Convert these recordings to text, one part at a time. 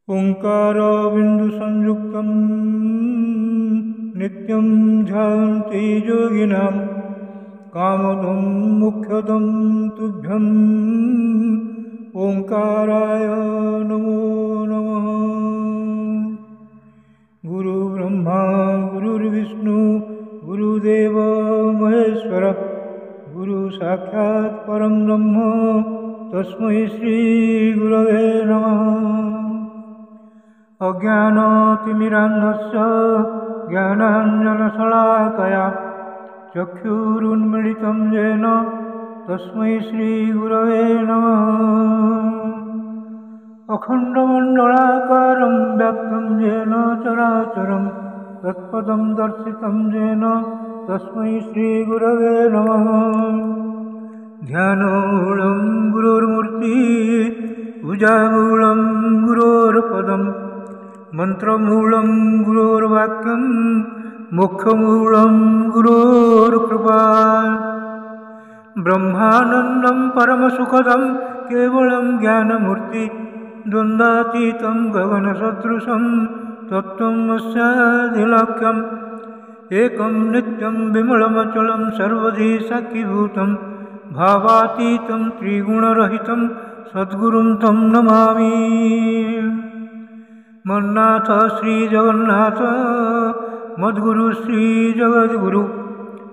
ओंकाराबिन्दुसंयुक्तं नित्यं ध्यायन्ति योगिनां कामदं मोक्षदं तुभ्यं ओंकाराय नमो नमः। गुरुब्रह्मा गुरुर्विष्णु गुरुदेव महेश्वर गुरुसाक्षात् परं ब्रह्म तस्मै श्रीगुरवे नमः। अज्ञानतिमिरान्धस्य ज्ञानाञ्जनशलाकया चक्षुरुन्मीलितं येन तस्मै श्रीगुरवे नमः। अखण्डमण्डलाकारं व्याप्तं येन चराचरं तत्पदं दर्शितं येन तस्मै श्रीगुरवे नमः। ध्यानमूलं गुरोर्मूर्ति पूजामूलं गुरोर्पदम् मंत्रमूलं गुरोर्वाक्यं मोक्षमूलं गुरोर्कृपा। ब्रह्मानन्दं परमसुखदं केवलं ज्ञानमूर्ति द्वन्द्वातीतं गगनसदृशं तत्त्वं अस्यादिलक्ष्यम्। एकं नित्यं विमलमचलं सर्वधी साक्षीभूतं भावातीतं त्रिगुणरहितं सद्गुरुं तं नमामि। मन्नाथ श्री जगन्नाथ मद्गुरु श्री जगद्गुरु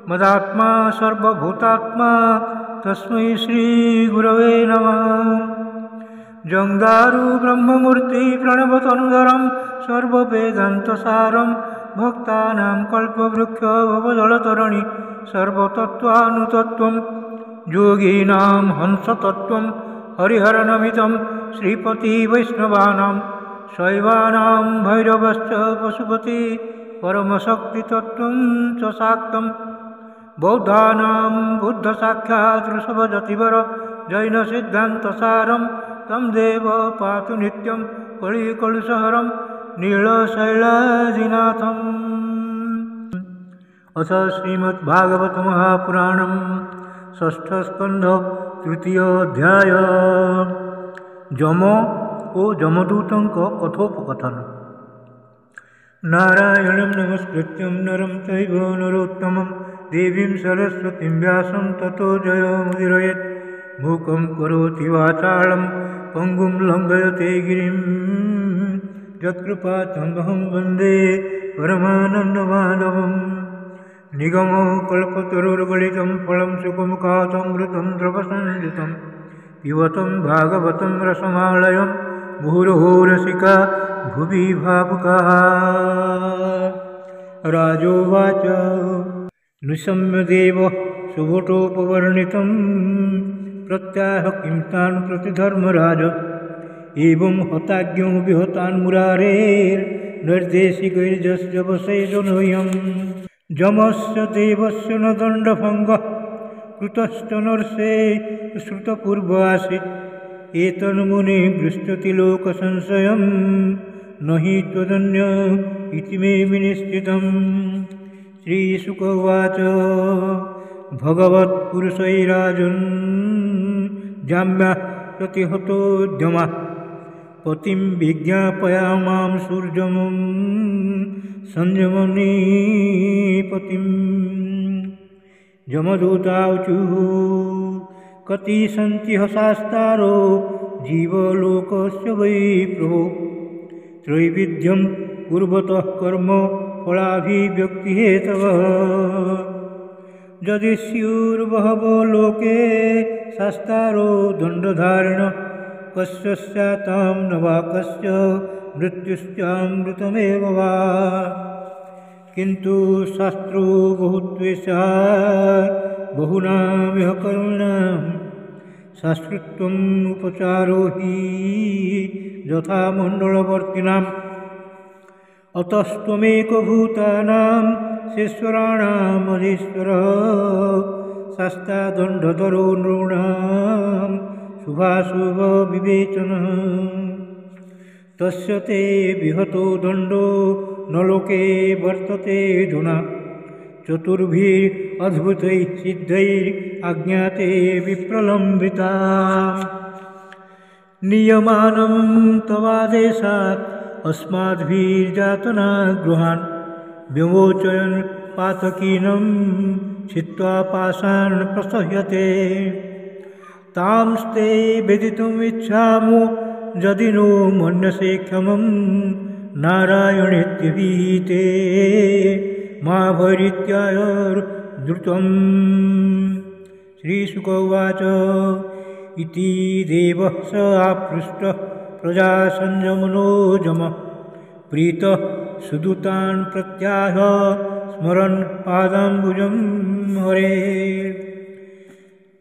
मदात्मा सर्वभूतात्मा तस्मै श्री गुरवे नमः। जंगारु ब्रह्ममूर्ति प्रणवतनुधरं सर्ववेदान्तसारं भक्तानां कल्पवृक्ष भवजलतरणि सर्वतत्त्वानुतत्त्वं योगीनां हंसतत्त्वं हरिहरनमितं श्रीपति वैष्णवानां शैवानां भैरवश्च पशुपति परमशक्तितत्त्वं च शाक्तं। बौद्धानां बुद्धसाक्षात् ऋषभजतिवर जैनसिद्धान्तसारं तं देव पातु नित्यं कलिकलुषहरं नीलशैलाजिनाथम्। अथ श्रीमद्भागवत महापुराणं षष्ठस्कन्ध तृतीयोऽध्याय। जम ओ जमदूतं कथोपकथन। नारायणं नमस्कृत्यं नरं चैव नरोत्तमं देवीं सरस्वतीं व्यासं ततो जयमुदीरयेत्। मूकं करोति वाचालं पङ्गुं लङ्घयते गिरिं यत्कृपातमहं वन्दे परमानन्दमाधवम्। निगमो कल्पतरुर्गलितं फलं सुखमुखादमृतं द्रवसंयुतं पिबतं भागवतं रसमालयं मुहुर्मुहुः रसिका भुवि भावुकाः। राजोवाच निशम्य देवः सुभटोपवर्णितं प्रत्याह किं तान् प्रतिधर्मराज। एवं हताज्ञो विहतान् मुरारेर्निर्देशिकैर्यस्य वशेजनोऽयं। जमस्य देवस्य न दण्डभङ्गः कृतश्च नर्षे श्रुतपूर्व आसीत्। एतन्मुने पृच्छति लोकसंशयं न हि त्वदन्य इति मे विनिश्चितम्। श्रीशुक उवाच भगवत्पुरुषैराजन् जाम्याः प्रतिहतोद्यमः पतिं विज्ञापयामां सूर्यमं संयमनीपतिम्। जमदूतावचुः कति सन्ति हसास्तारो जीवलोकस्य वै प्रभो। त्रैविध्यं कुर्वतः कर्म फलाभिव्यक्तिहेतवः। यदि स्युर्बहवो लोके शास्तारो दण्डधारिण कस्य स्यातां न वा कस्य मृत्युश्चामृतमेव वा। किन्तु शास्त्रो बहुत्वेषात् बहुनामिह कर्मणां शास्त्रित्वम् उपचारो हि यथा मण्डलवर्तिनां। अतस्त्वमेकभूतानां शेश्वराणामधीश्वरः शास्तादण्डधरो नॄणां शुभाशुभविवेचनः तस्य ते विहतो दण्डो न लोके वर्तते धुना चतुर्भिरद्भुतैः सिद्धैरज्ञाते विप्रलम्बिता नियमानं तवादेशात् अस्माद्भिर्जातना गृहान् विमोचयन् पातकीनं छित्त्वा पाशान् प्रसह्यते तांस्ते वेदितुमिच्छामो यदि नो मन्यसे क्षमं नारायणेत्यभिहिते मा भैरित्यायुर्धृतम्। श्रीशुक उवाच इति देवः स आपृष्टः प्रजासंयमनोजमः प्रीतः सुदूतान् प्रत्याह स्मरन् पादाम्बुजं हरे।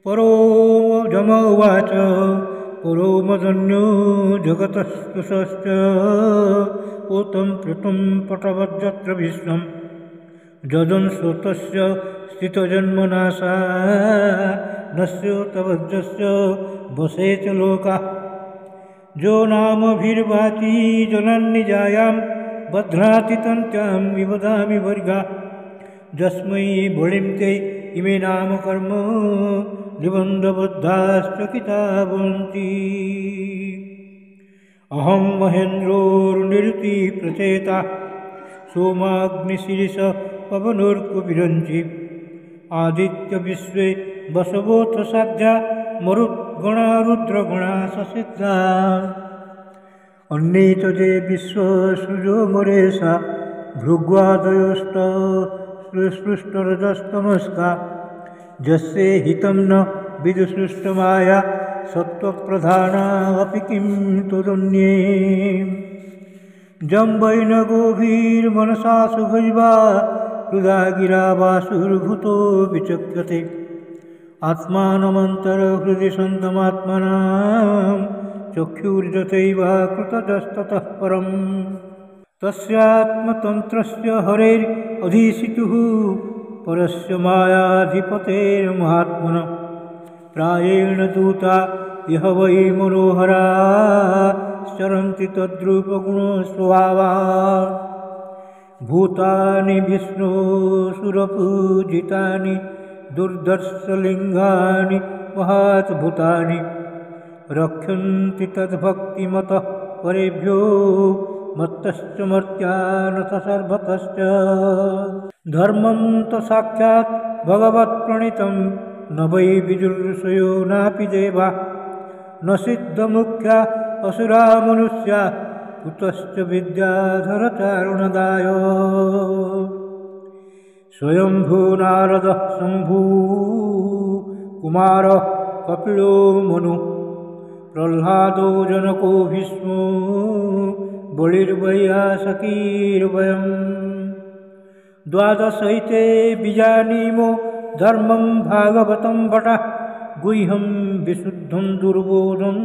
परो जम उवाच परो मदन्यो जगतस्तुषश्च ओतं प्लुतं पटवद्यत्र विश्वं जदंसोतस्य स्थितजन्मनाशा नश्योतवज्रस्य वशे च लोकाः जो नामभिर्वाची जनान्निजायां बध्नाति तन्त्यां विवदामि वर्गा जस्मै बलिं ते इमे नाम कर्म निबन्धबद्धाश्चकिता भवन्ति। अहं महेन्द्रोर्निरुति प्रचेता सोमाग्निशिरिष पवनोर्कुविरञ्चि आदित्यविश्वे वसवोऽथ साध्या मरुद्गणा रुद्रगणा ससिद्धा अन्ये च ये विश्वसृजो मरेशा भृग्वादयोस्त स्पृष्टरजस्तमस्का जस्ये हितं न विदुसृष्टमाया सत्त्वप्रधाना अपि किं तदन्ये जम्बैनगोभिर्मनसा शुभैवा हृदा गिरा वासुर्भूतो विचक्यते आत्मानमन्तर्हृदि सन्तमात्मनां चक्षुर्जतैव कृतजस्ततः परम् तस्यात्मतन्त्रस्य हरेरधीशितुः परस्य मायाधिपतेर्महात्मनः प्रायेण दूता यह वै मनोहरा चरन्ति तद्रूपगुणस्वभावा भूतानि विष्णुसुरपूजितानि दुर्दर्शलिङ्गानि महाद्भुतानि रक्षन्ति तद्भक्तिमतः परेभ्यो मत्तश्च मर्त्यानथ सर्वतश्च धर्मं च साक्षात् भगवत्प्रणीतं न वै विदुर्षयो नापि देवा न सिद्धमुख्या असुरा मनुष्या कुतश्च विद्याधरचारुणदाय स्वयंभू नारदः शम्भू कुमारः कपिलो मनु प्रह्लादो जनको भीष्मो बलिर्वैयासकीर्वयम् द्वादशैते विजानीमो धर्मं भागवतं भटः गुह्यं विशुद्धं दुर्बोधं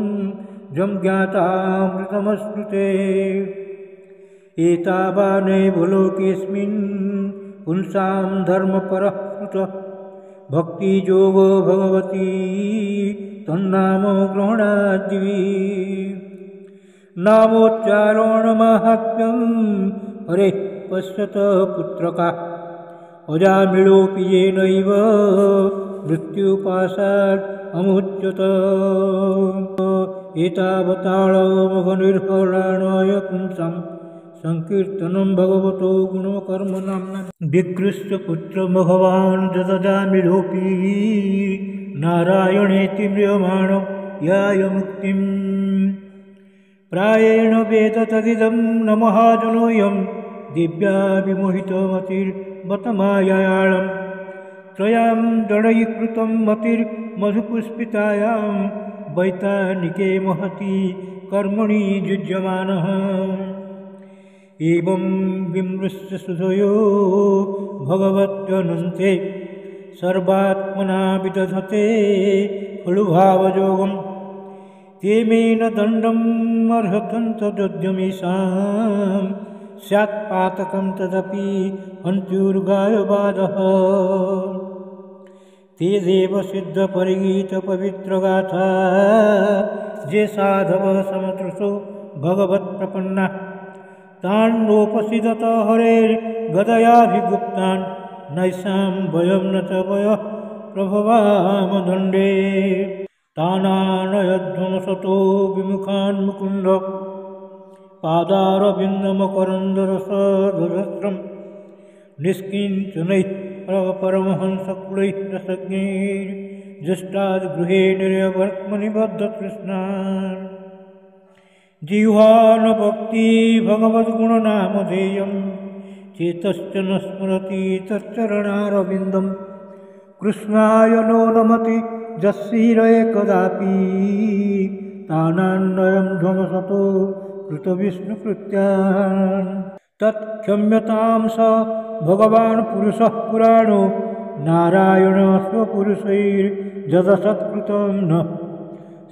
जं ज्ञातामृतमश्नुते एतावानेव लोकेऽस्मिन् पुंसां धर्मपरः कृतः भक्तियोगो भगवती तन्नाम ग्रहणाद्दिवि नामोच्चारणमाहात्म्यं हरे पश्यत पुत्रका अजामिळोऽपि येनैव मृत्युपाशात् अमुच्यत एतावताळमघनिर्हराणाय पुंसां संकीर्तनं भगवतो गुणकर्मनाम्ना विकृष्य पुत्र भगवान् जदजामिळोऽपि नारायणेति म्रियमाणो याय मुक्तिं प्रायेण वेद तदिदं न महाजनोऽयं दिव्या विमोहितमतिर्बतमायाळं त्रयां दडयीकृतं मतिर्मधुपुष्पितायां वैतानिके महती कर्मणि युज्यमानः एवं विमृश्य सुधयो भगवत्यनन्ते सर्वात्मना विदधते खलु भावयोगं ते मेन दण्डम् अर्हतन्त दद्यमीशां स्यात्पातकं तदपि हन्त्युर्गायबाधः ते देव सिद्ध परिगीत पवित्र गाथा जे साधव समतृषो भगवत् प्रपन्ना तान् नोपसीदत हरेर्गदयाभिगुप्तान् नैषां भयं न च वयः प्रभवाम दण्डे तानानयध्वंसतो विमुखान् मुकुन्द पादारविन्दमकरन्दरसदस्रं निष्किञ्चनैः परमहंसकुलैः रसज्ञैर्जष्टाद्गृहे निर्यवर्त्मनि बद्धतृष्णान् जिह्वा न भक्ति भगवद्गुणनामधेयं चेतश्च न स्मरति तच्चरणारविन्दं कृष्णाय नो नमति जस्सीरये कदापि तानान्नयं ध्वंसतो कृतविष्णुकृत्यान् तत्क्षम्यतां स भगवान् पुरुषः पुराणो नारायण स्वपुरुषैर्जदसत्कृतं न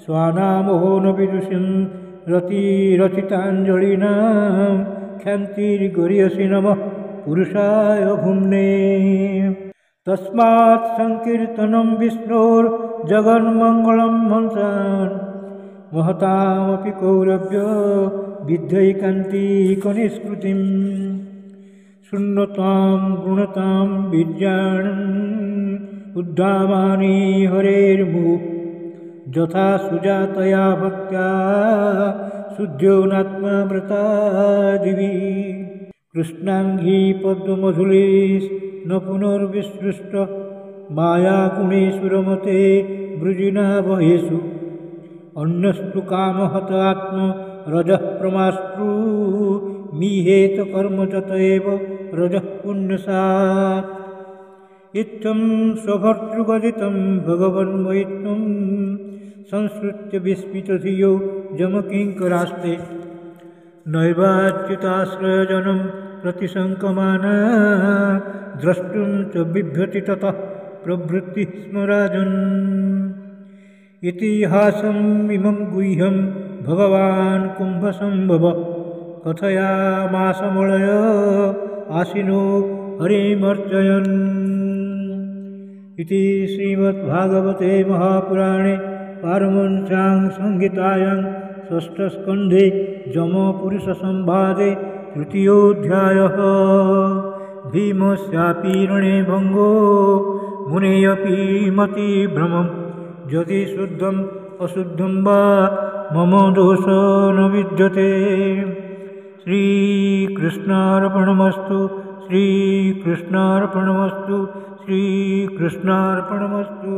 स्वानामहो न विदुषीं रतिरचिताञ्जलिनां ख्यान्तिर्गरीयसि नमः पुरुषाय भुम्ने तस्मात् संकीर्तनं विष्णोर्जगन्मङ्गलं हंसान् महतामपि कौरव्य विद्यैकान्तिकनिष्कृतिं शृण्वतां गुणतां वीर्याणम् उद्धामानि हरेर्मुः यथा सुजातया भक्त्या शुद्ध्योनात्मामृता दिवि कृष्णाङ्गी पद्ममधुलीस् न पुनर्विसृष्ट मायागुणेषुरमते वृजिनाभयेषु अन्यस्तु कामहत आत्म रजः प्रमास्तु मीहेत कर्मजत एव रजः पुण्यसात् इत्थं स्वभर्तृगदितं भगवन्मयित्वं संसृत्य विस्मितधियो जमकिङ्करास्ते नैवाच्युताश्रयजनं प्रतिशङ्कमाना द्रष्टुं च बिभ्यति ततः प्रभृतिः स्म राजन् इतिहासम् इमं गुह्यं भगवान् कुम्भसम्भव कथयामासमलय आशिनो हरिमर्चयन् इति श्रीमद्भागवते महापुराणे पारमहंस्यां संहितायां षष्ठस्कन्धे जमपुरुषसंवादे तृतीयोऽध्यायः भीमस्यापि रणे भङ्गो मुनेऽपि मतिभ्रमं यदि शुद्धम् अशुद्धं वा मम दोष न विद्यते श्रीकृष्णार्पणमस्तु श्रीकृष्णार्पणमस्तु श्रीकृष्णार्पणमस्तु।